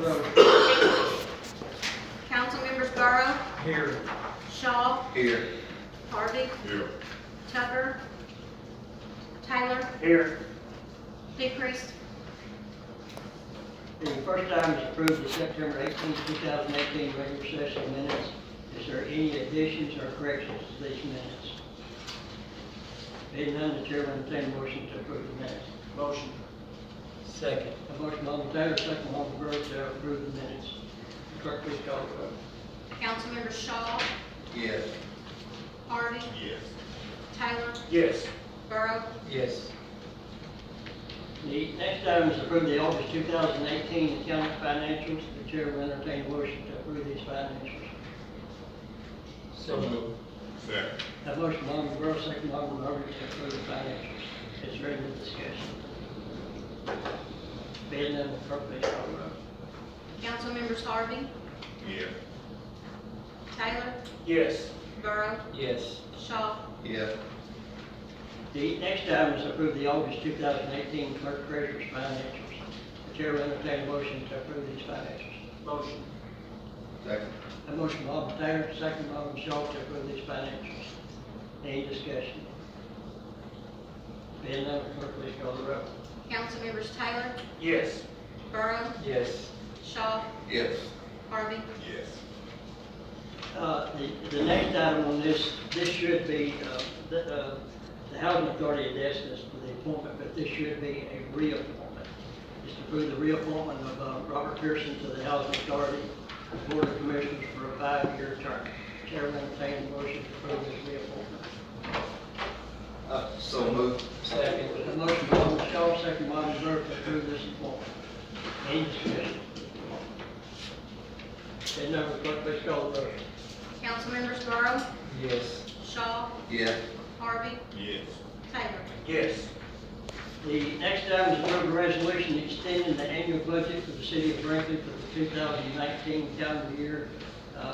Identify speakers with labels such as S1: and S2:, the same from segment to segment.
S1: the roll.
S2: Council members Burrow,
S1: Here.
S2: Shaw,
S3: Here.
S2: Harvey,
S3: Here.
S2: Tucker, Taylor,
S1: Here.
S2: Decrease.
S1: The first item is approve the September 18, 2018 regular session minutes. Is there any additions or corrections to these minutes? Being none, the chair will entertain a motion to approve the minutes.
S4: Motion.
S1: Second. A motion by Alderman Taylor, second by Alderman Burrow to approve the minutes. Clerk, please call the roll.
S2: Council members Shaw,
S3: Yes.
S2: Harvey,
S3: Yes.
S2: Taylor,
S4: Yes.
S2: Burrow,
S4: Yes.
S1: The next item is approve the August 2018 accounting financials. The chair will entertain a motion to approve these financials.
S3: So moved. Second.
S1: A motion by Alderman Burrow, second by Alderman Harvey to approve the financials. Is there any discussion? Being none, the clerk please call the roll.
S2: Council members Harvey,
S3: Yes.
S2: Taylor,
S4: Yes.
S2: Burrow,
S4: Yes.
S2: Shaw,
S3: Yes.
S1: The next item is approve the August 2018 clerk treasurer's financials. The chair will entertain a motion to approve these financials.
S4: Motion.
S3: Second.
S1: A motion by Alderman Taylor, second by Alderman Shaw to approve these financials. Any discussion? Being none, the clerk please call the roll.
S2: Council members Taylor,
S4: Yes.
S2: Burrow,
S4: Yes.
S2: Shaw,
S3: Yes.
S2: Harvey,
S3: Yes.
S1: The next item on this should be, the Housing Authority had asked us for the appointment, but this should be a reappointment. It's to approve the reappointment of Robert Pearson to the Housing Authority Board of Commissioners for a 5-year term. Chair will entertain a motion to approve this reappointment.
S3: So moved.
S4: Second.
S1: A motion by Alderman Shaw, second by Alderman Burke to approve this appointment. Any discussion? Hearing none, the clerk please call the roll.
S2: Council members Burrow,
S4: Yes.
S2: Shaw,
S3: Yes.
S2: Harvey,
S3: Yes.
S2: Taylor.
S4: Yes.
S1: The next item is approve a resolution extending the annual budget for the city of Brinkley for the 2019 calendar year.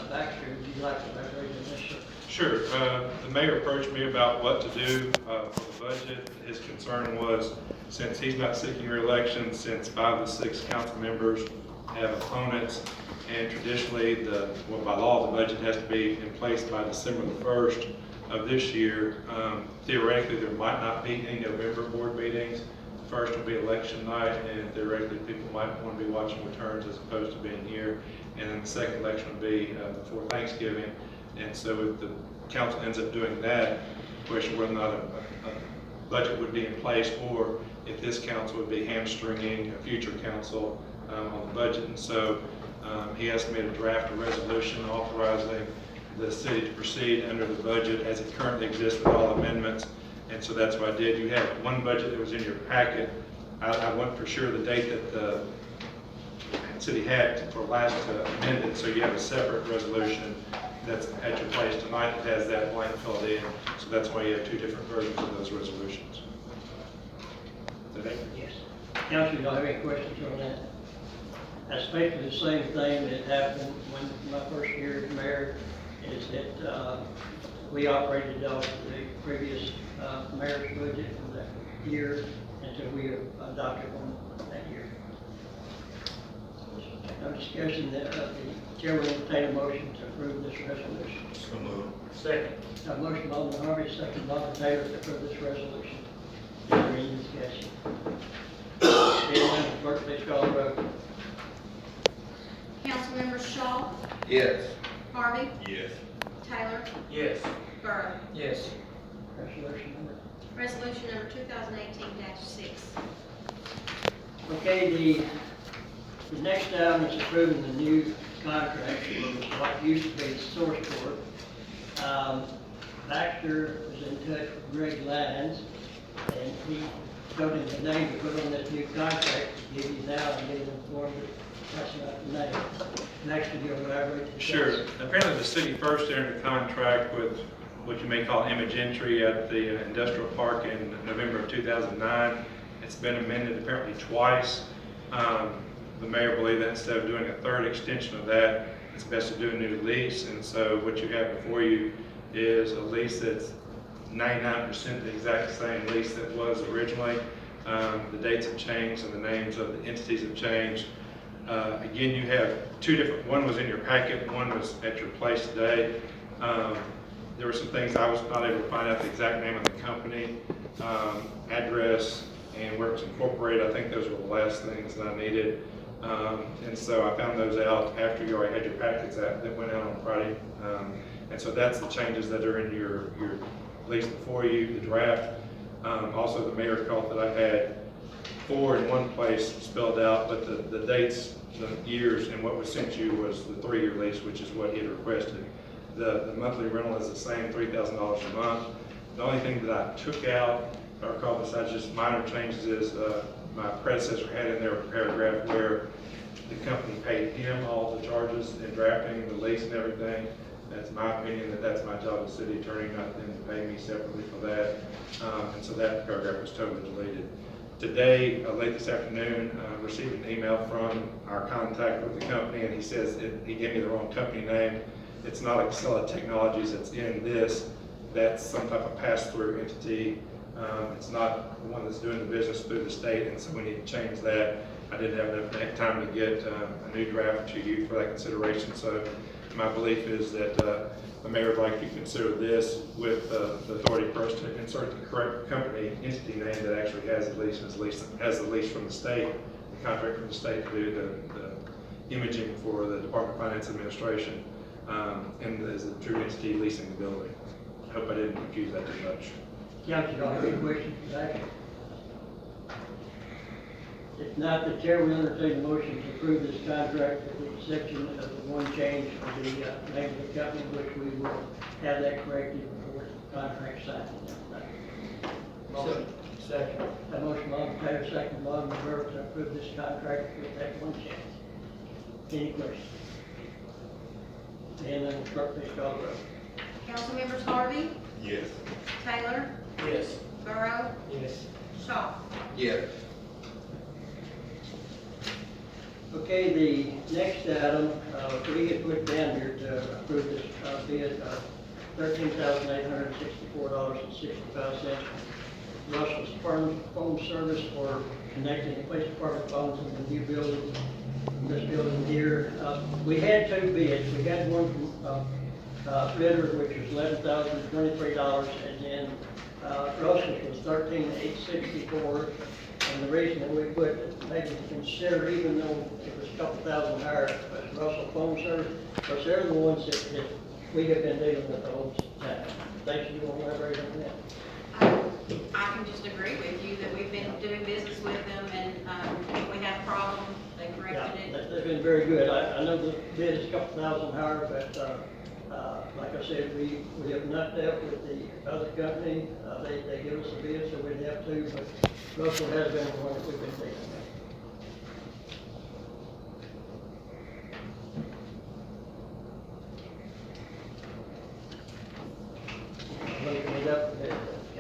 S1: Baxter, would you like to elaborate on this, sir?
S5: Sure. The mayor approached me about what to do for the budget. His concern was, since he's not seeking re-election, since 5 of the 6 council members have opponents, and traditionally, by law, the budget has to be in place by December the 1st of this year. Theoretically, there might not be any November board meetings. First will be election night, and theoretically, people might want to be watching returns as opposed to being here. And then the second election would be before Thanksgiving. And so if the council ends up doing that, the question whether or not a budget would be in place, or if this council would be hamstringing a future council on the budget. And so he asked me to draft a resolution authorizing the city to proceed under the budget as it currently exists with all amendments. And so that's what I did. You have one budget that was in your packet. I went for sure the date that the city had for last amend it, so you have a separate resolution that's at your place tonight that has that blank filled in. So that's why you have 2 different versions of those resolutions. Is that accurate?
S1: Yes. Council, y'all have any questions on that? That's basically the same thing that happened when my first year as mayor, is that we operated off the previous mayor's budget for that year until we adopted one that year. No discussion, that the chair will entertain a motion to approve this resolution.
S3: So moved.
S4: Second.
S1: A motion by Alderman Harvey, second by Alderman Taylor to approve this resolution. Is there any discussion? Being none, the clerk please call the roll.
S2: Council members Shaw,
S3: Yes.
S2: Harvey,
S3: Yes.
S2: Taylor,
S4: Yes.
S2: Burrow.
S4: Yes.
S1: Resolution number.
S2: Resolution number 2018-6.
S1: Okay, the next item is approving the new contract for what used to be the source board. Baxter was in touch with Greg Lyons, and he told him the name to put on this new contract to give you now, and get informed that that's not the name. Next, you'll elaborate.
S5: Sure. Apparently, the city first entered a contract with what you may call image entry at the industrial park in November of 2009. It's been amended apparently twice. The mayor believed that instead of doing a third extension of that, it's best to do a new lease. And so what you have before you is a lease that's 99% the exact same lease that was originally. The dates have changed and the names of the entities have changed. Again, you have two different, one was in your packet, one was at your place today. There were some things I was not able to find out the exact name of the company, address, and where it's incorporated. I think those were the last things that I needed. And so I found those out after you already had your packets that went out on Friday. And so that's the changes that are in your lease before you, the draft. Also, the mayor's call that I had 4 in one place spelled out, but the dates, the years, and what was sent you was the 3-year lease, which is what he had requested. The monthly rental is the same, $3,000 a month. The only thing that I took out, if I recall, besides just minor changes, is my predecessor had in there a paragraph where the company paid him all the charges in drafting the lease and everything. That's my opinion, that's my job as city attorney, not them to pay me separately for that. And so that paragraph was totally deleted. Today, late this afternoon, received an email from our contact with the company, and he says he gave me the wrong company name. It's not Excella Technologies that's in this. That's some type of pass-through entity. It's not the one that's doing the business through the state, and so we need to change that. I didn't have enough time to get a new draft to you for that consideration, so my belief is that the mayor would like to consider this with the authority for us to insert the correct company entity name that actually has the lease from the state, the contract from the state to do the imaging for the Department of Finance Administration, and as a true entity leasing the building. I hope I didn't confuse that too much.
S1: Council, do you have any questions for that? If not, the chair will entertain a motion to approve this contract with the exception of the one change for the name of the company, which we will have that corrected before the contract signed. Motion.
S4: Second.
S1: A motion by Alderman Taylor, second by Alderman Burke to approve this contract with that one change. Any questions? And then clerk, please call the roll.
S2: Councilmembers Harvey,
S3: Yes.
S2: Taylor,
S4: Yes.
S2: Burrow,
S4: Yes.
S2: Shaw.
S3: Yes.
S1: Okay, the next item, we had put down here to approve this bid, $13,864.65. Russell's phone service for connecting the police department phones in the new building, this building here. We had 2 bids. We had one from Ritter, which was $11,023, and then Russell's was $13,864. And the reason that we put maybe to consider, even though it was a couple thousand higher, was Russell Phone Service, because they're the ones that we have been dealing with the whole time. Thank you, want to elaborate on that?
S2: I can just agree with you that we've been doing business with them, and when we have a problem, they corrected
S1: Yeah,
S2: it.
S1: they've been very good. I know the bid is a couple thousand higher, but like I said, we have not dealt with the other company. They give us a bid, so we'd have to, but Russell has been the one that we've been dealing with. Looking it up, the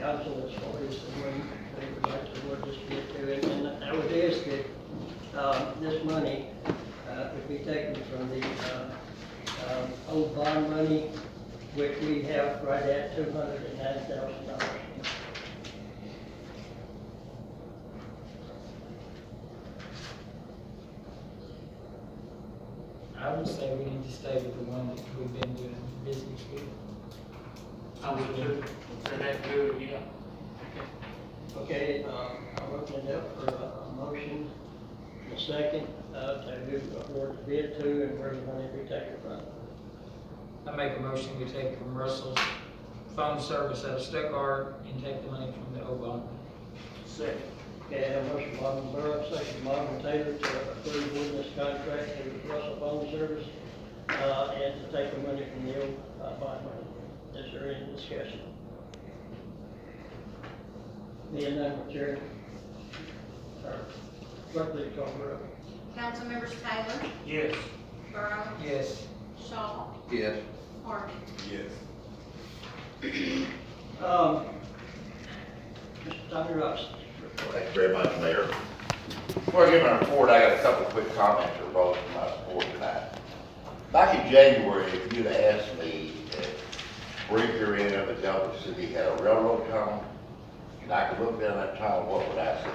S1: council as far as when they would like to award this bid to, and I would ask that this money would be taken from the old bond money, which we have right at $209,000.
S4: I would say we need to stay with the one that we've been doing business with.
S6: I would do, for that good, yeah.
S1: Okay, I'm opening it up for a motion, and a second, to award the bid to, and where the money be taken from.
S4: I make a motion, we take from Russell's phone service out of Stuttgart and take the money from the O-Bond.
S1: Second. Okay, I have a motion by Alderman Burrow, second by Alderman Taylor to approve with this contract with Russell Phone Service, and to take the money from the old bond money. Is there any discussion? Being none, Chair. Clerk, please call the roll.
S2: Councilmembers Taylor,
S6: Yes.
S2: Burrow,
S4: Yes.
S2: Shaw,
S3: Yes.
S2: Harvey.
S3: Yes.
S1: Mr. Tommy Ross.
S7: Thank you very much, Mayor. Before I give my report, I got a couple of quick comments that arose from my report tonight. Back in January, if you'd asked me if Brinkley end of the Delta City had a railroad tunnel, and I could look down that tunnel, what would I see?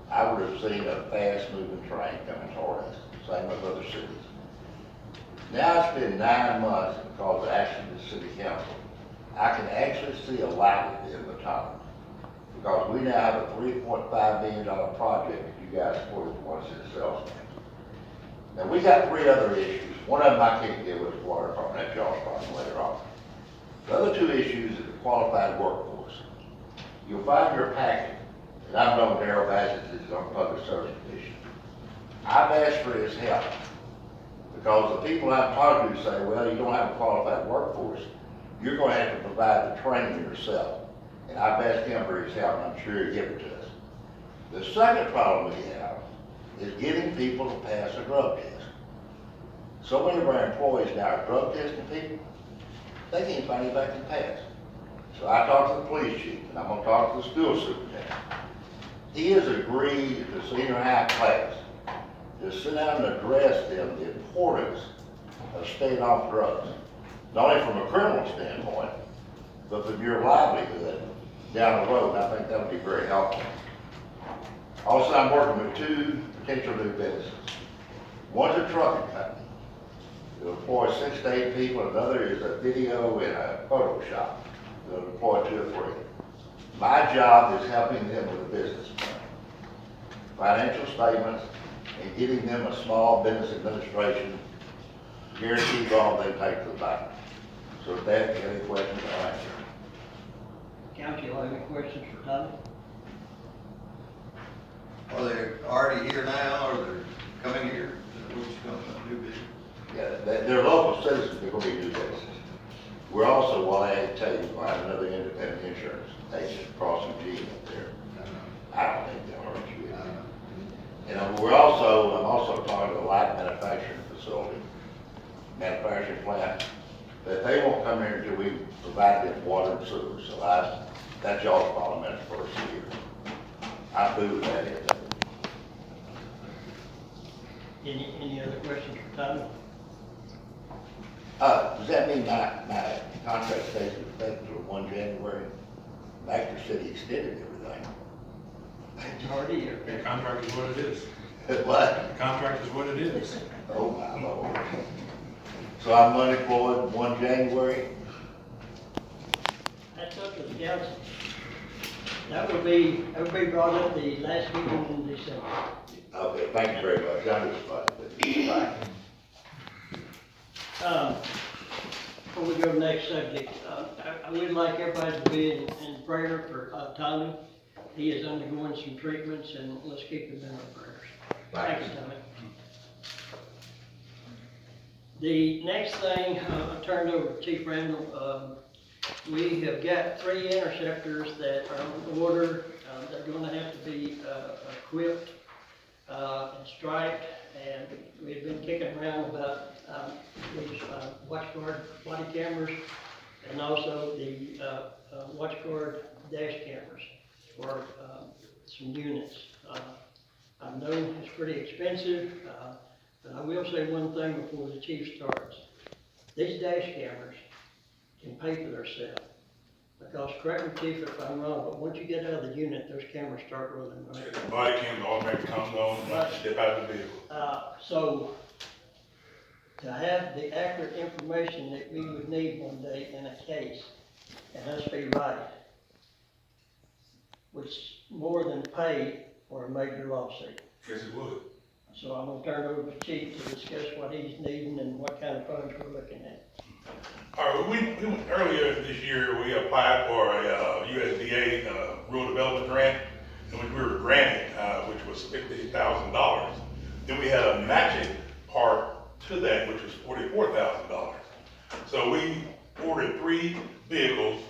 S7: I would have seen a fast-moving train coming toward us. So county of other cities. Now it's been 9 months because of action of the city council. I can actually see a light at the end of the tunnel. Because we now have a $3.5 million project that you guys supported for 1 city sales tax. Now, we got 3 other issues. One of them I can't deal with the water department, that's y'all's problem later on. The other 2 issues is the qualified workforce. You'll find your packet, and I've known Darrell Bassett is on Public Service Commission. I've asked for his help, because the people I've talked to say, well, you don't have a qualified workforce, you're gonna have to provide the training yourself. And I've asked him for his help, and I'm sure he'll give it to us. The second problem we have is getting people to pass a drug test. So many of our employees now are drug testing people, they can't find anybody to pass. So I talked to the police chief, and I'm gonna talk to the school superintendent. He has agreed to senior high class to sit down and address them the importance of staying off drugs. Not only from a criminal standpoint, but from your livelihood down the road, and I think that would be very helpful. Also, I'm working with 2 potential new businesses. One's a trucking company. It'll employ 6 to 8 people, another is a video and a photo shop. They'll employ 2 or 3. My job is helping them with a business plan, financial statements, and getting them a small business administration guaranteed loan they take to the bank. So if they have any questions, I'll answer.
S1: Council, you have any questions for Tommy?
S3: Are they already here now, or they're coming here? Is that what you're talking about, new business?
S7: Yeah, they're local citizens, they're gonna be new businesses. We're also, while I had to tell you, we'll have another independent insurance agent crossing G up there. I don't think they'll hurt you. And I'm also talking to a light manufacturing facility, manufacturing plant, that they won't come here until we provide them water and sewer. So that's y'all's problem, that's first year. I boo that in.
S1: Any other questions for Tommy?
S7: Does that mean my contract stays in effect until 1 January? Baxter City extended everything.
S1: It's already here.
S5: The contract is what it is.
S7: What?
S5: The contract is what it is.
S7: Oh, my Lord. So I'm unemployed 1 January?
S1: That's up to the council. That would be brought up the last meeting in December.
S7: Okay, thank you very much. I understand. Bye.
S1: Before we go to the next subject, I would like everybody to be in prayer for Tommy. He is undergoing some treatments, and let's keep him in our prayers. Thank you, Tommy. The next thing, I turned over to Chief Randall. We have got 3 interceptors that are on order. They're gonna have to be equipped and striped, and we've been kicking around about these WatchGuard body cameras and also the WatchGuard dash cameras for some units. I know it's pretty expensive, but I will say one thing before the chief starts. These dash cameras can pay for themselves. Because, correct me, chief, if I'm wrong, but once you get out of the unit, those cameras start rolling, right?
S8: The body cam automatically comes on, and you step out of the vehicle.
S1: So, to have the accurate information that we would need one day in a case, and us be right, which more than pay for a major lawsuit.
S8: Yes, it would.
S1: So I'm gonna turn it over to Chief to discuss what he's needing and what kind of funds we're looking at.
S8: All right, we earlier this year, we applied for a USDA rural development grant, and we were granted, which was $50,000. Then we had a matching part to that, which was $44,000. So we ordered 3 vehicles,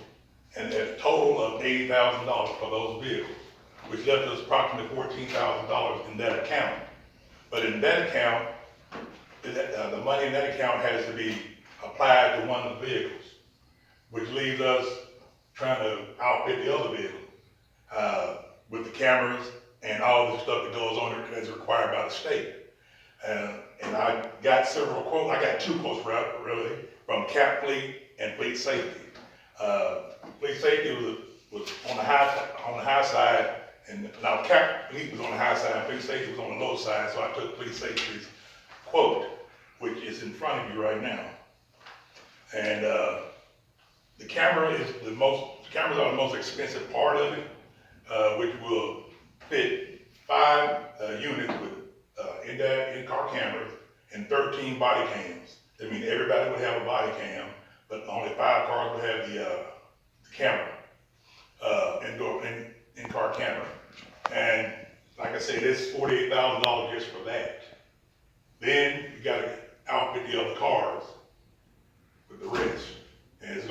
S8: and a total of $80,000 for those vehicles, which left us approximately $14,000 in that account. But in that account, the money in that account has to be applied to one of the vehicles, which leaves us trying to outfit the other vehicle with the cameras and all the stuff that goes on it as required by the state. And I got several quotes. I got 2 quotes really from Cap Fleet and Fleet Safety. Fleet Safety was on the high side, and now Cap Fleet was on the high side, and Fleet Safety was on the low side. So I took Fleet Safety's quote, which is in front of you right now. And, the cameras are the most expensive part of it, which will fit 5 units with, in-car cameras and 13 body cams. That means everybody would have a body cam, but only 5 cars would have the camera, in-car camera. And like I said, it's $48,000 just for that. Then you gotta outfit the other cars with the rest. And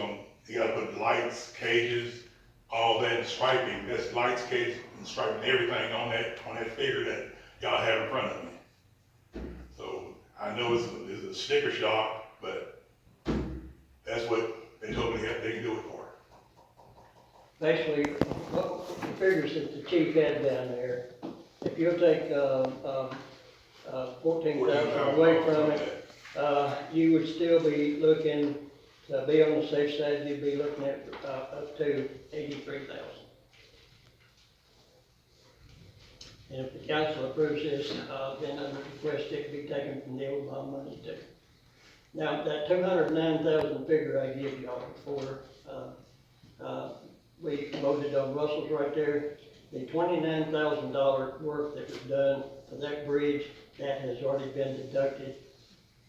S8: you gotta put lights, cages, all that, striping, that's lights, cages, and striping, everything on that figure that y'all have in front of me. So I know it's a sticker shock, but that's what they told me they can do it for.
S1: Basically, what the figures that the chief had down there, if you'll take, 14,000 away from it, you would still be looking, to be on the safe side, you'd be looking at, up to 83,000. And if the council approves this, then I would request it be taken from the old bond money too. Now, that 209,000 figure I gave y'all before, we voted on Russell's right there. The $29,000 work that was done for that bridge, that has already been deducted.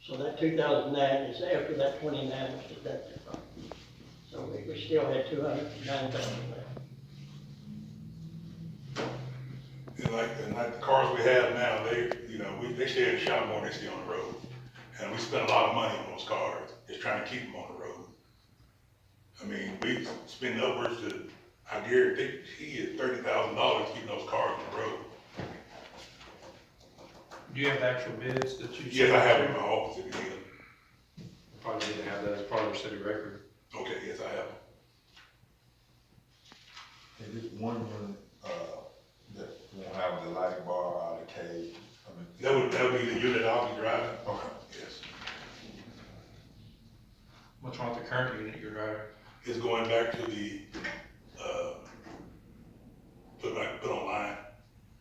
S1: So that 2009 is after that 29 was deducted from. So we still had 209,000 left.
S8: And like the cars we have now, they stay in the shop more than they stay on the road. And we spend a lot of money on those cars, just trying to keep them on the road. I mean, we spend upwards to, I guarantee you, $30,000 keeping those cars on the road.
S5: Do you have the actual bids that you?
S8: Yes, I have them in my office if you need them.
S5: Probably didn't have that as part of our city record.
S8: Okay, yes, I have them.
S9: Is it one unit, that won't have the light bar or the cage? I mean,
S8: That would be the unit I'll be driving.
S9: Okay.
S8: Yes.
S5: What's wrong with the current unit you're driving?
S8: It's going back to the, put online.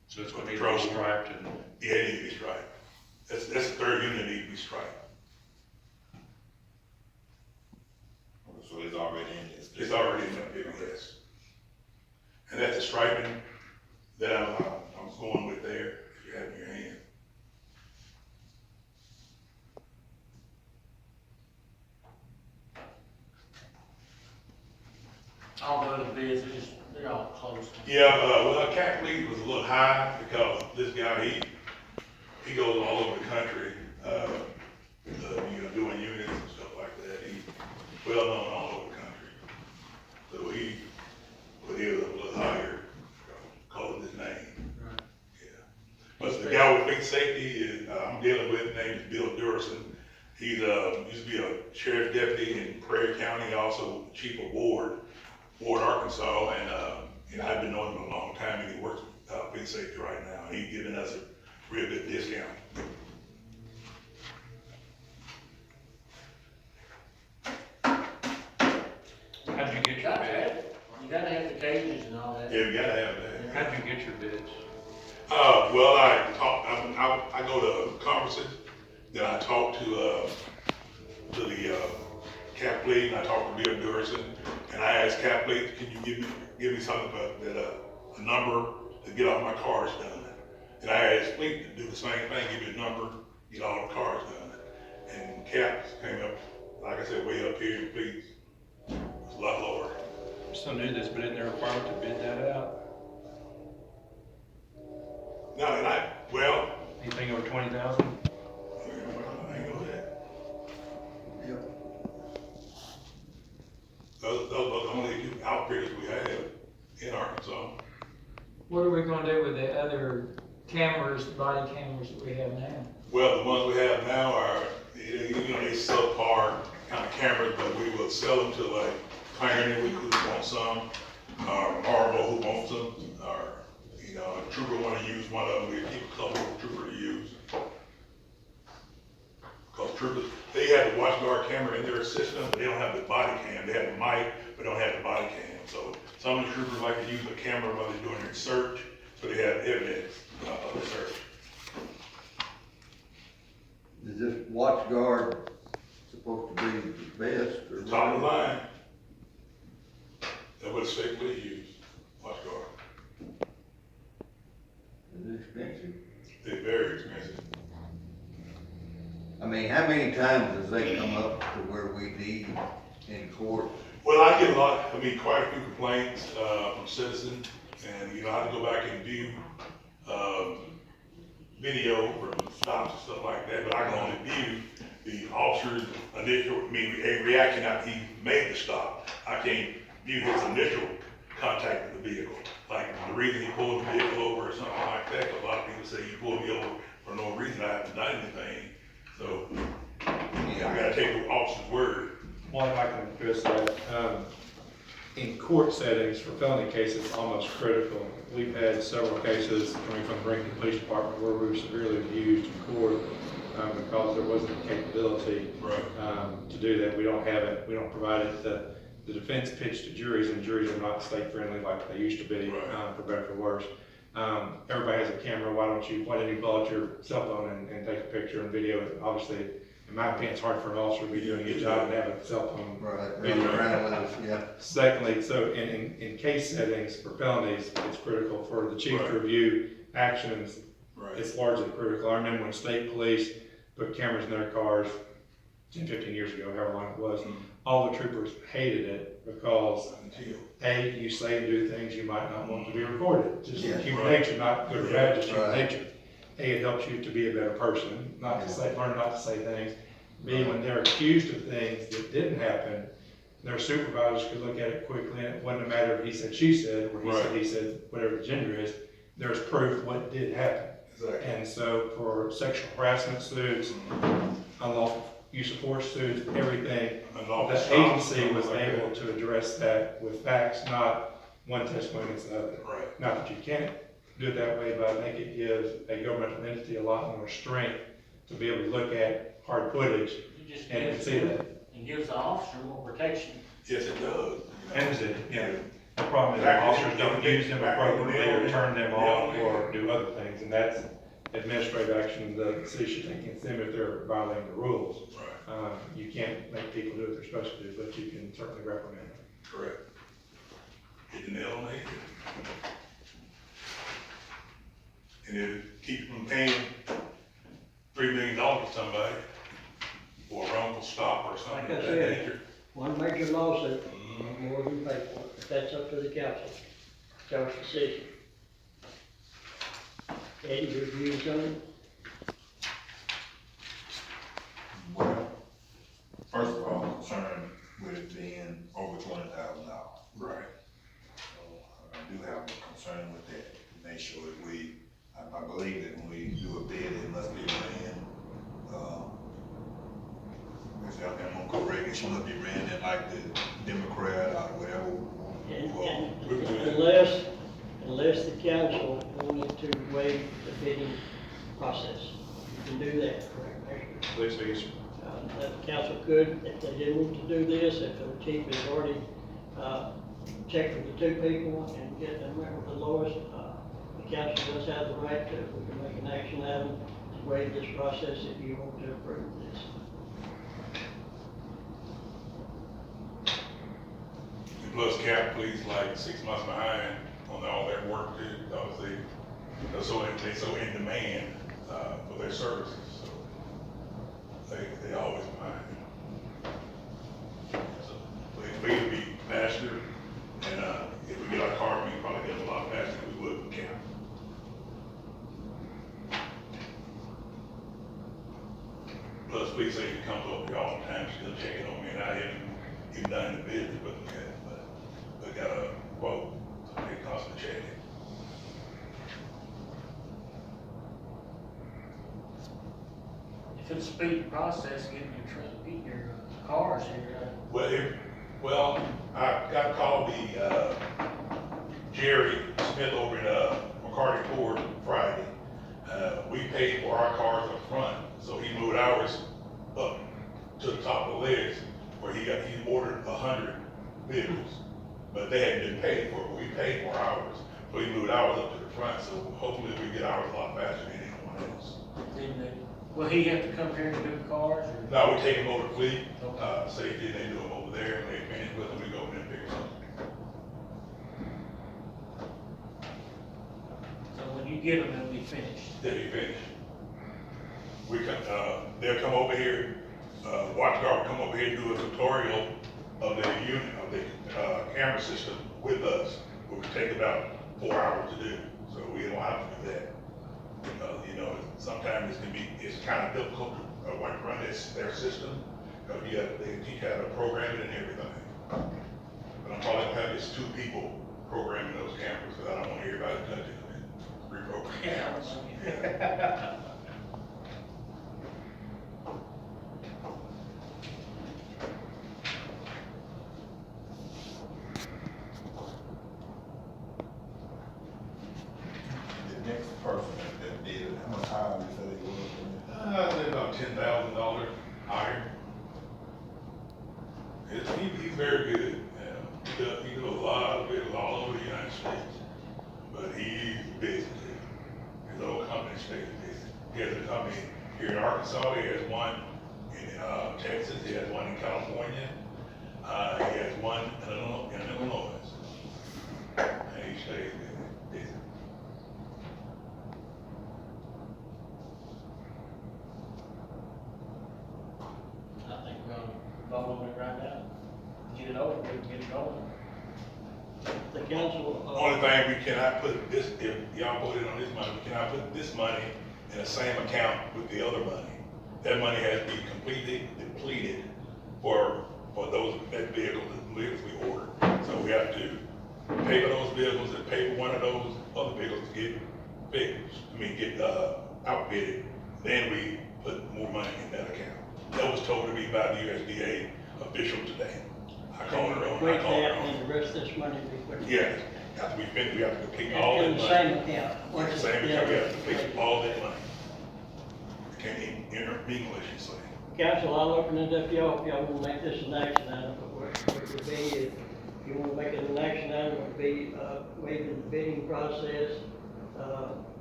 S5: So it's going to
S8: Control.
S5: be striped and.
S8: Yeah, it needs to be striped. That's the third unit that needs to be striped.
S9: So it's already in this.
S8: It's already in the bid, yes. And that's the striping that I was going with there, if you have it in your hand.
S6: All the other bids, they're all close.
S8: Yeah, well, Cat Fleet was a little high because this guy, he goes all over the country, doing units and stuff like that. He's well known all over the country. So he put his a little higher, call it his name.
S6: Right.
S8: Yeah. But the guy with Fleet Safety is, I'm dealing with, his name is Bill Durson. He's, used to be a sheriff deputy in Prairie County, also chief of Ward, Arkansas, and I've been knowing him a long time, and he works with Fleet Safety right now. He's giving us a real good discount.
S5: How'd you get your bid?
S6: You gotta have the cages and all that.
S8: Yeah, we gotta have that.
S5: How'd you get your bids?
S8: Well, I go to conferences, then I talk to the Cap Fleet, and I talk to Bill Durson, and I ask Cap Fleet, can you give me something a number to get all my cars done? And I asked Fleet to do the same thing, give me a number, get all the cars done. And Cap came up, like I said, way up here, and Fleet was a lot lower.
S5: I still knew this, but isn't there a requirement to bid that out?
S8: No, and well,
S5: Anything over 20,000?
S8: I ain't know that. Those are the only two outfitters we have in Arkansas.
S4: What are we gonna do with the other cameras, body cameras that we have now?
S8: Well, the ones we have now are, they subpar kind of cameras, but we will sell them to like Pioneer who wants some, or Marvel who wants them, or, a trooper want to use one of them, we keep a couple of trooper to use. Because troopers, they have the watch guard camera in their system, but they don't have the body cam. They have the mic, but don't have the body cam. So some of the troopers like to use the camera while they're doing their search, so they have evidence of the search.
S9: The
S3: watch guard supposed to be the best or?
S8: Top of the line. That's what state police use, watch guard.
S3: It's expensive.
S8: They're very expensive.
S3: I mean, how many times does they come up to where we need in court?
S8: Well, I get quite a few complaints, from citizens, and, I have to go back and view, video from stops and stuff like that, but I can only view the officer's initial, a reaction after he made the stop. I can't view his initial contact with the vehicle, like the reason he pulled the vehicle over or something like that, 'cause a lot of people say you pulled me over for no reason, I haven't done anything. So, I gotta take the officer's word.
S5: One, I can address that. In court settings for felony cases, it's almost critical. We've had several cases coming from the Brinkley Police Department where we were severely abused in court because there wasn't the capability to do that. We don't have it. We don't provide it. The defense pitched to juries, and juries are not state friendly like they used to be, for better or for worse. Everybody has a camera. Why didn't you pull out your cell phone and take a picture and video it? Obviously, in my opinion, it's hard for an officer to be doing his job and have a cell phone.
S3: Running around with us, yeah.
S5: Secondly, so in case settings for felonies, it's critical for the chief to review actions. It's largely critical. I remember when state police put cameras in their cars 10, 15 years ago, however long it was, all the troopers hated it because A, you say and do things you might not want to be recorded. Just human nature, not good or bad, just human nature. A, it helps you to be a better person, learn not to say things. B, when they're accused of things that didn't happen, their supervisors could look at it quickly, and it wasn't a matter of he said, she said, or he said, whatever the gender is, there's proof what did happen.
S8: Exactly.
S5: And so for sexual harassment suits, unlawful use of force suits, everything, the agency was able to address that with facts, not one testimony against the other. Not that you can't do it that way, but I think it gives a governmental entity a lot more strength to be able to look at hard footage and see that.
S6: It gives the officer more protection.
S8: Yes, it does.
S5: And the problem is officers don't use them appropriately or turn them off or do other things, and that's administrative action the city should take against them if they're violating the rules. You can't make people do what they're supposed to do, but you can certainly reprimand them.
S8: Correct. Hit the nail on the head. And it keeps from paying $3 million to somebody for a wrongful stop or something
S1: Like I
S8: of that
S1: said,
S8: nature.
S1: one major lawsuit, more than pay for it. If that's up to the council, council decision. Eddie, your views on it?
S9: Well, first of all, I'm concerned with it being over $20,000.
S8: Right.
S9: So I do have a concern with that, to make sure that I believe that when we do a bid, it must be ran, if I'm correct, it should not be ran in like the Democrat or whatever.
S1: Unless the council wanted to waive the bidding process, you can do that, correct, Mayor?
S5: Please, please.
S1: That the council could, if they didn't want to do this, if the chief has already, checked with the two people and get them at the lowest, the council does have the right to, we can make an action item to waive this process if you want to approve this.
S8: And plus Cap Police like 6 months behind on all their work too, obviously. They're so in demand, for their services, so they always behind. So we need to be faster, and, if we get our car, we can probably get a lot faster than we would with Cap. Plus, police agent comes over here all the time, still checking on me, and I haven't even done the business with them yet, but we got a quote, so they constantly checking.
S6: If it's a speedy process, getting your cars here.
S8: Well, I got called the, Jerry Smith over in, McCarty Ford Friday. We paid for our cars up front, so he moved ours up to the top of the list, where he ordered 100 vehicles, but they hadn't been paid for it, but we paid for ours. So he moved ours up to the front, so hopefully we get ours a lot faster than anyone else.
S6: Will he have to come here and do cars or?
S8: No, we take them over to Fleet, safety, and they do them over there, and they finish with them, we go over there and pick them up.
S6: So when you get them, they'll be finished.
S8: They'll be finished. We come, they'll come over here, watch guard will come over here and do a tutorial of the unit, of the, camera system with us, which would take about 4 hours to do, so we don't have to do that. Because, you know, sometimes it's kind of difficult to run their system, because they teach how to program it and everything. But I'm probably gonna have just 2 people programming those cameras, because I don't want everybody touching them and reprogramming cameras. Yeah.
S9: The next person that did it, how much higher you said it was?
S8: They're about $10,000 higher. He's very good. He does a lot of it all over the United States, but he's busy. His old company stays busy. He has a company here in Arkansas. He has one in Texas. He has one in California. He has one in Illinois. And he stays busy.
S6: I think we're gonna vote on it right now. Get it over, we can get it going.
S1: The council,
S8: Only thing, we cannot put this, if y'all voted on this money, we cannot put this money in the same account with the other money. That money has to be completely depleted for those, that vehicles we ordered. So we have to pay for those vehicles and pay for one of those other vehicles to get outbid. Then we put more money in that account. That was told to me by the USDA official today. I called her on.
S1: equate that and the rest of this money be put in.
S8: Yes, after we finish, we have to complete all that
S1: In
S8: money.
S1: the same account.
S8: In
S1: Once
S8: the
S1: it's
S8: same account, we have to
S1: done,
S8: complete all that money. Can't intermingle, as you say.
S1: Council, I'll open it up to y'all, if y'all want to make this an action item, but what would be, if you want to make it an action item, it would be, waiving the bidding process,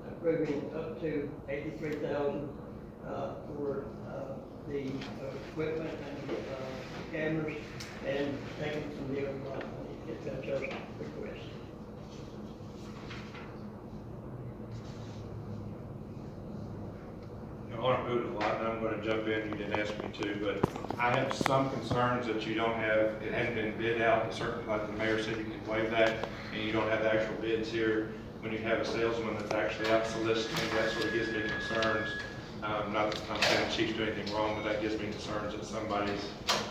S1: approving up to $83,000, for, the equipment and, cameras, and taking from the other money, if that's your request.
S5: I want to move it a lot, and I'm going to jump in, you didn't ask me to, but I have some concerns that you don't have, it hasn't been bid out, certainly like the mayor said, you can waive that, and you don't have the actual bids here. When you have a salesman that's actually out soliciting, that's what gives me concerns. Not that I'm saying the chief's doing anything wrong, but that gives me concerns that somebody's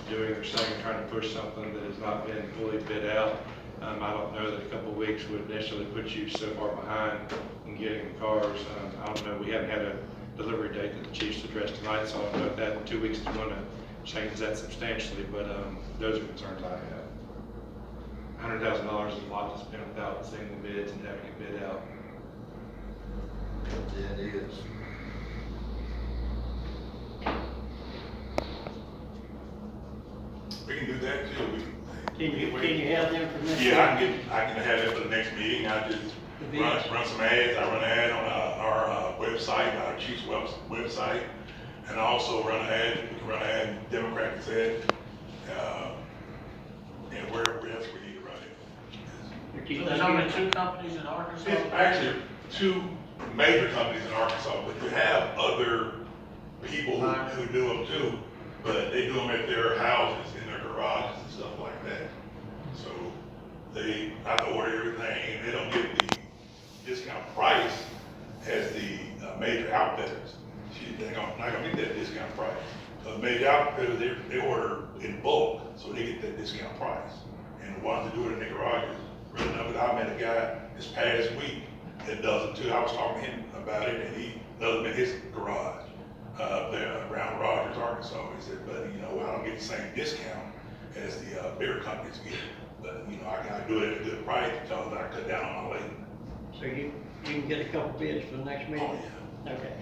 S5: doing or saying, trying to push something that has not been fully bid out. I don't know that a couple of weeks would initially put you so far behind in getting the cars. I don't know, we haven't had a delivery date that the chief's addressed tonight, so I don't know if that in 2 weeks is going to change that substantially, but those are concerns I have. $100,000 is a lot to spend without seeing the bids and having it bid out.
S3: Yeah, it is.
S8: We can do that too.
S1: Can you have them for next?
S8: Yeah, I can have it for the next meeting. I just
S1: The
S8: run
S1: bids.
S8: some ads. I run an ad on our website, our chief's website. And I also run an ad, we can run an ad, Democrats ad, and wherever else we need to run it.
S1: But you
S6: So there's
S1: think
S6: only
S1: you-
S6: 2 companies in Arkansas?
S8: It's actually 2 major companies in Arkansas, but you have other people who do them too. But they do them at their houses, in their garages and stuff like that. So they have to order everything, and they don't get the discount price as the major outfitters. They're not gonna get that discount price. The major outfitters, they order in bulk, so they get that discount price. And the ones that do it in their garages, really know it. I met a guy this past week that does it too. I was talking to him about it, and he does them in his garage, there around Rogers, Arkansas. He said, but I don't get the same discount as the bigger companies get. But, I gotta do it at a good price because I cut down on my labor.
S1: So you can get a couple bids for the next meeting?
S8: Oh, yeah.
S1: Okay.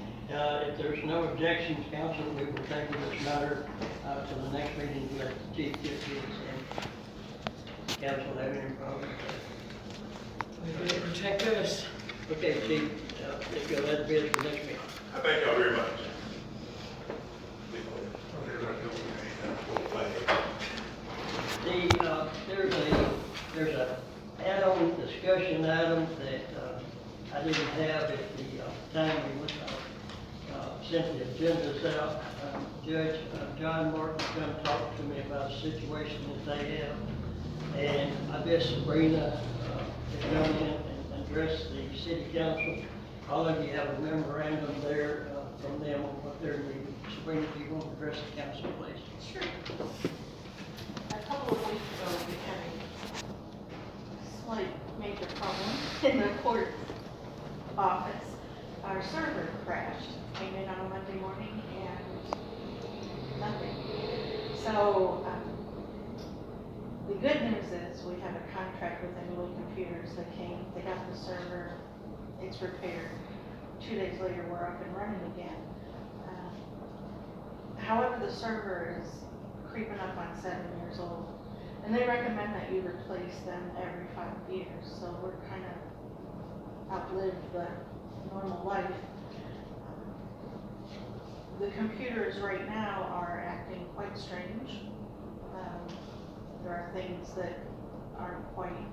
S1: If there's no objections, council, we will table this matter, to the next meeting, let the chief get bids in. Council have any problems?
S4: We better protect us.
S1: Okay, chief, if you'll let bids for next meeting.
S8: I thank y'all very much.
S1: agendas out. Judge John Martin's gonna talk to me about a situation that they have. And I guess Sabrina is going in and address the city council. All of you have a memorandum there from them on what they're needing. Sabrina, if you want to address the council, please.
S10: Sure. A couple of weeks ago, we had a slight major problem in the court office. Our server crashed, came in on a Monday morning and nothing. So, the good news is we have a contract with Brinkley computers that came, they got the server, it's repaired. 2 days later, we're up and running again. However, the server is creeping up on 7 years old, and they recommend that you replace them every 5 years. So we're kind of outlived the normal life. The computers right now are acting quite strange. There are things that aren't quite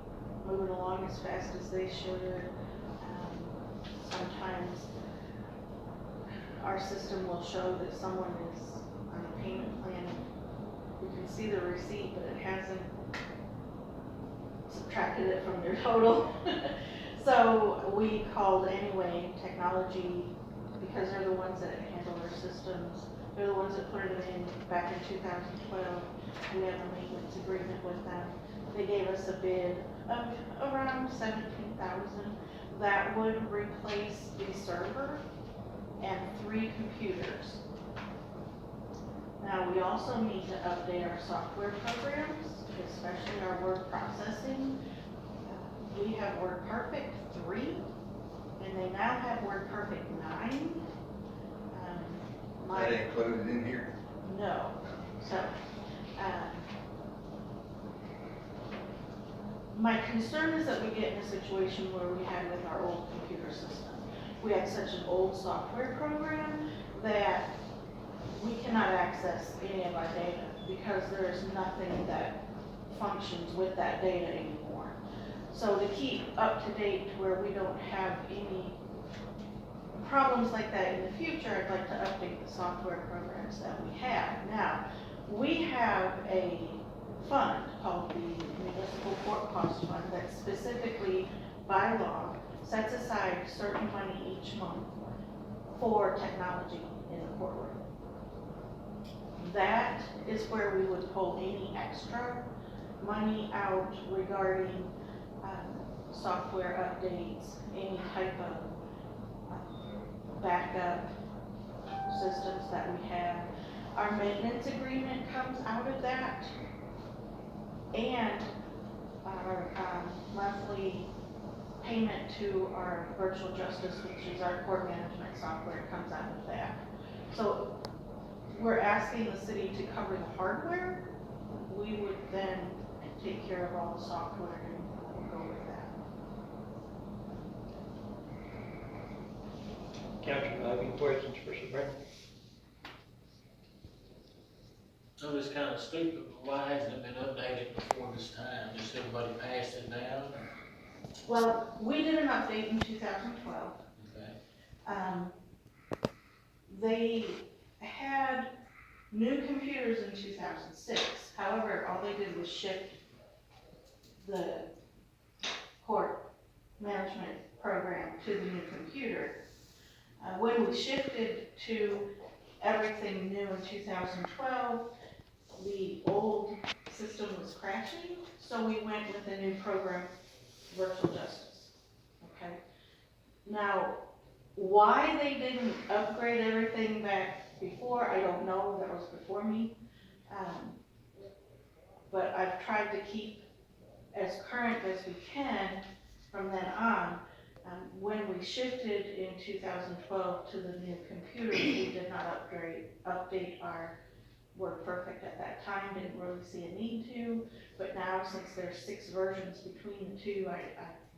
S10: moving along as fast as they should. Sometimes our system will show that someone is on a payment plan. You can see the receipt, but it hasn't subtracted it from their total. So we called anyway, technology, because they're the ones that handle our systems. They're the ones that put it in back in 2012. We have a maintenance agreement with them. They gave us a bid of around $17,000 that would replace the server and 3 computers. Now, we also need to update our software programs, especially our word processing. We have WordPerfect 3, and they now have WordPerfect 9.
S3: That included in here?
S10: No. So, my concern is that we get in a situation where we had with our old computer system. We had such an old software program that we cannot access any of our data because there is nothing that functions with that data anymore. So to keep up to date to where we don't have any problems like that in the future, I'd like to update the software programs that we have. Now, we have a fund called the Municipal Court Cost Fund that specifically, by law, sets aside certain money each month for technology in the courtroom. That is where we would pull any extra money out regarding software updates, any type of backup systems that we have. Our maintenance agreement comes out of that, and our monthly payment to our virtual justice, which is our court management software, comes out of that. So we're asking the city to cover the hardware. We would then take care of all the software and we'll go with that.
S1: Councilman, have any questions for Sabrina?
S6: So it's kind of stupid, but why hasn't it been updated before this time? Just everybody passed it down?
S10: Well, we did an update in 2012.
S6: Okay.
S10: They had new computers in 2006. However, all they did was shift the court management program to the new computer. When we shifted to everything new in 2012, the old system was crashing, so we went with a new program, Virtual Justice. Okay. Now, why they didn't upgrade everything back before, I don't know. That was before me. But I've tried to keep as current as we can from then on. When we shifted in 2012 to the new computers, we did not update our WordPerfect at that time, didn't really see a need to, but now since there's 6 versions between the two, I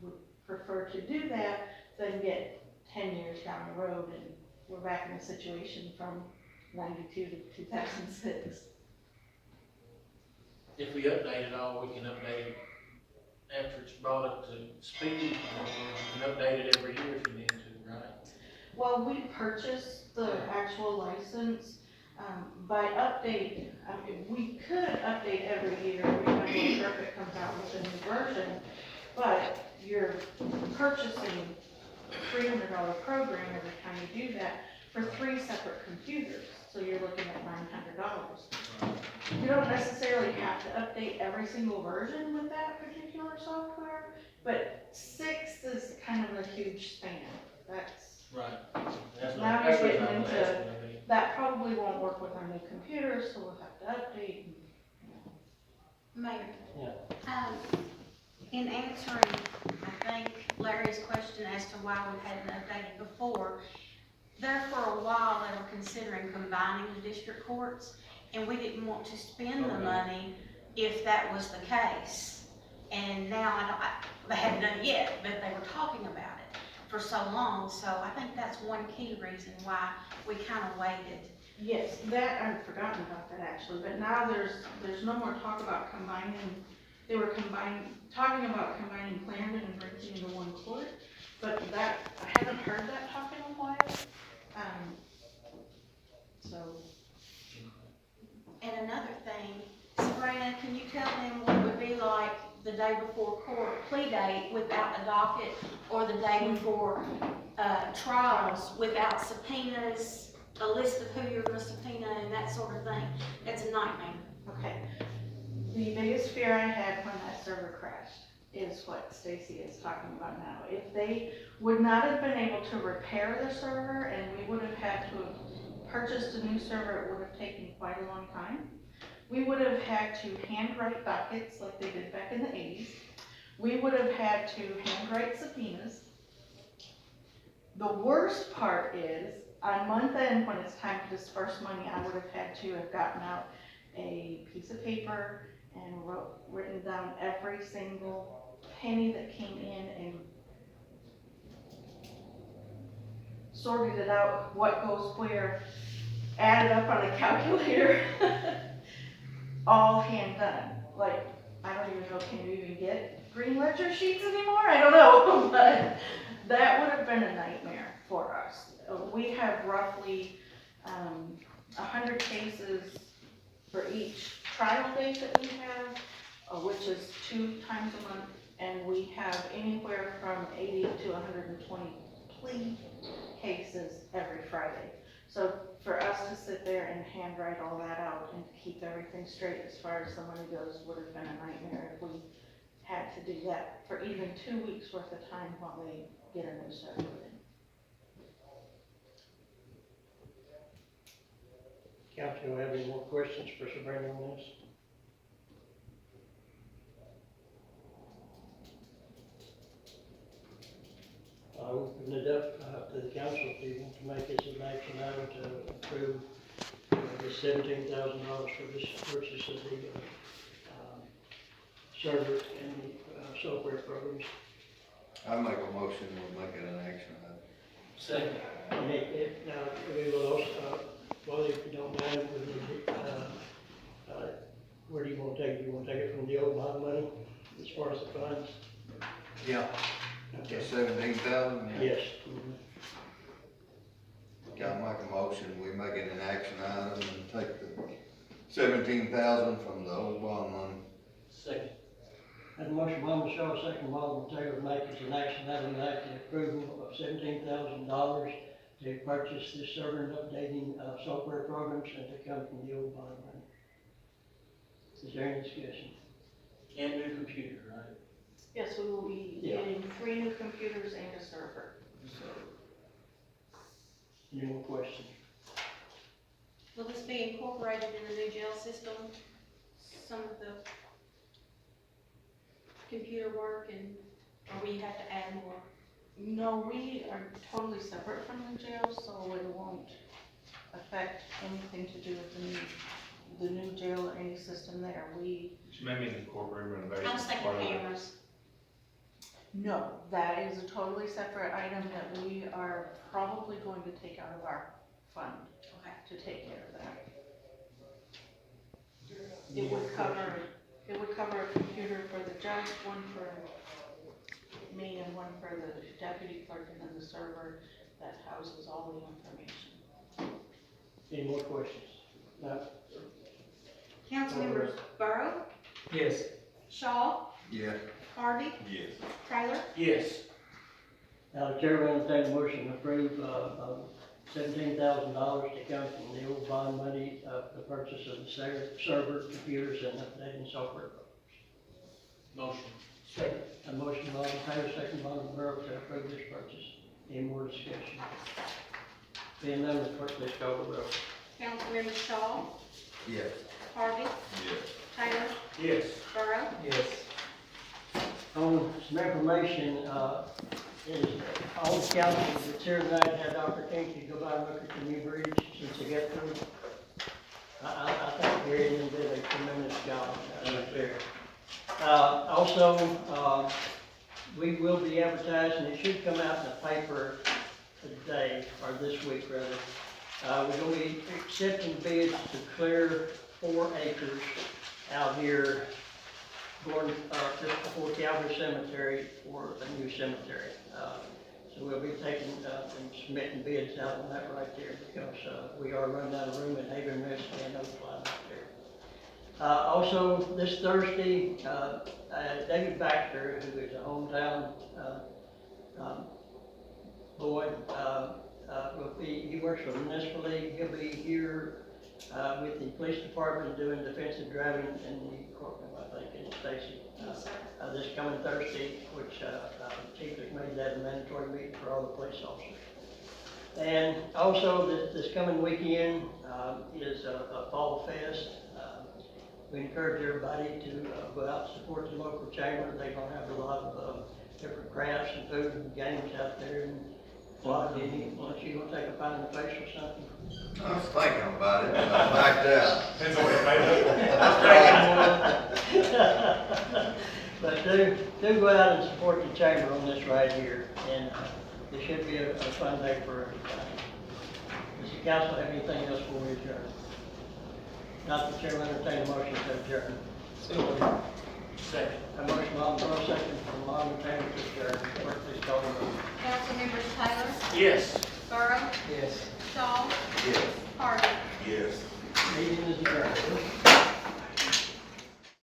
S10: would prefer to do that than get 10 years down the road and we're back in a situation from 92 to 2006.
S6: If we update it all, we can update it after it's brought up to speed, or we can update it every year if you need to, right?
S10: Well, we purchased the actual license, by update, we could update every year, when Perfect comes out with a new version, but you're purchasing a $300 program every time you do that for 3 separate computers, so you're looking at $900. You don't necessarily have to update every single version with that particular software, but 6 is kind of a huge span. That's,
S6: Right. That's
S10: now
S6: what,
S10: you're
S6: that's what
S10: getting
S6: I was
S10: into,
S6: asking, I mean.
S10: that probably won't work with our new computers, so we'll have to update.
S2: Mayor?
S1: Yeah.
S2: In answering, I think, Larry's question as to why we hadn't updated before, there for a while, they were considering combining the district courts, and we didn't want to spend the money if that was the case. And now, they haven't done it yet, but they were talking about it for so long, so I think that's one key reason why we kind of waited.
S10: Yes, that, I'd forgotten about that actually, but now there's no more talk about combining, they were talking about combining Clarendon and Brinkley into one court, but that, I haven't heard that talk in a while, so.
S2: And another thing, Sabrina, can you tell them what it would be like the day before court plea date without a docket, or the day before trials without subpoenas, a list of who you're gonna subpoena and that sort of thing? It's a nightmare.
S10: Okay. The biggest fear I had when that server crashed is what Stacy is talking about now. If they would not have been able to repair the server and we would have had to have purchased a new server, it would have taken quite a long time. We would have had to handwrite dockets like they did back in the 80s. We would have had to handwrite subpoenas. The worst part is, on month end, when it's time to disperse money, I would have had to have gotten out a piece of paper and written down every single penny that came in and sorted it out, what goes where, added up on a calculator, all hand done. Like, I don't even know, can you even get green ledger sheets anymore? I don't know, but that would have been a nightmare for us. We have roughly 100 cases for each trial date that we have, which is 2 times a month, and we have anywhere from 80 to 120 plea cases every Friday. So for us to sit there and handwrite all that out and to keep everything straight as far as the money goes would have been a nightmare if we had to do that for even 2 weeks worth of time while they get a new server in.
S1: Council, have any more questions for Sabrina on this? I will open it up to the council if you want to make this an action item to approve the $17,000 for this purchase of the server and the software programs.
S3: I make a motion, we'll make it an action item.
S6: Second.
S1: And now, we will also, well, if you don't mind, where do you want to take it? You want to take it from the old bond money as far as the funds?
S3: Yeah.
S1: Okay.
S3: 17,000?
S1: Yes.
S3: I'll make a motion, we make it an action item and take the 17,000 from the old bond money.
S6: Second.
S1: And a motion by Ms. Shaw, second by Alderman Taylor, to make it an action item, act the approval of $17,000 to purchase this server and updating software programs and to come from the old bond money. Is there any discussion?
S6: And new computer, right?
S10: Yes, we will be getting 3 new computers and a server.
S1: Any more questions?
S2: Will this be incorporated in the new jail system? Some of the computer work, and, or we have to add more?
S10: No, we are totally separate from the jail, so it won't affect anything to do with the new jail or any system there.
S5: Which may mean the corporate renovation.
S2: I was thinking
S5: part of it.
S2: cameras.
S10: No, that is a totally separate item that we are probably going to take out of our fund to take care of that. It would cover a computer for the judge, one for me and one for the deputy clerk, and then the server that houses all the information.
S1: Any more questions? No?
S2: Councilmembers Burrow,
S4: Yes.
S2: Shaw,
S3: Yeah.
S2: Harvey,
S9: Yes.
S2: Taylor,
S6: Yes.
S1: Now, the chair will entertain a motion to approve, $17,000 to come from the old bond money, the purchase of the server, computers, and updating software.
S6: Motion.
S4: Second.
S1: A motion by Alderman Taylor, second by Alderman Burrow to approve this purchase. Any more discussion? Being none, the clerk please call the roll.
S2: Councilmembers Shaw,
S3: Yes.
S2: Harvey,
S9: Yes.
S2: Taylor,
S6: Yes.
S2: Burrow,
S4: Yes.
S1: On some information, is all the council that's here tonight had the opportunity to go by and look at the new bridge since they got through. I think Gary and them did a tremendous job out there. Also, we will be advertising, it should come out in the paper today, or this week rather. We're gonna be accepting bids to clear 4 acres out here going, just before Calvary Cemetery for a new cemetery. So we'll be taking, and submitting bids out on that right there because, we are running out of room in Haven Rest and Oakland out there. Also, this Thursday, David Baxter, who is a hometown, boy, he works for the Municipal League, he'll be here, with the police department doing defensive driving in the courtroom, I think, in Stacy.
S2: Yes, sir.
S1: This coming Thursday, which, Chief has made that a mandatory meeting for all the police officers. And also, this coming weekend, is a Fall Fest. We encourage everybody to, go out and support the local chamber. They're gonna have a lot of, different crafts and food and games out there. And Why, did you gonna take a bite in the face or something?
S3: I was thinking about it, but I backed out.
S5: Depends on what you're made of.
S1: But do go out and support the chamber on this right here, and it should be a fun day for everybody. Does the council have anything else for we adjourn? Not the chairman entertain a motion to adjourn.
S6: Second.
S1: A motion by Alderman Burrow, second from Alderman Taylor to adjourn. Clerk, please call the roll.
S2: Councilmembers Taylor,
S6: Yes.
S2: Burrow,
S4: Yes.
S2: Shaw,
S3: Yes.
S2: Harvey.
S9: Yes.
S1: Meeting is adjourned.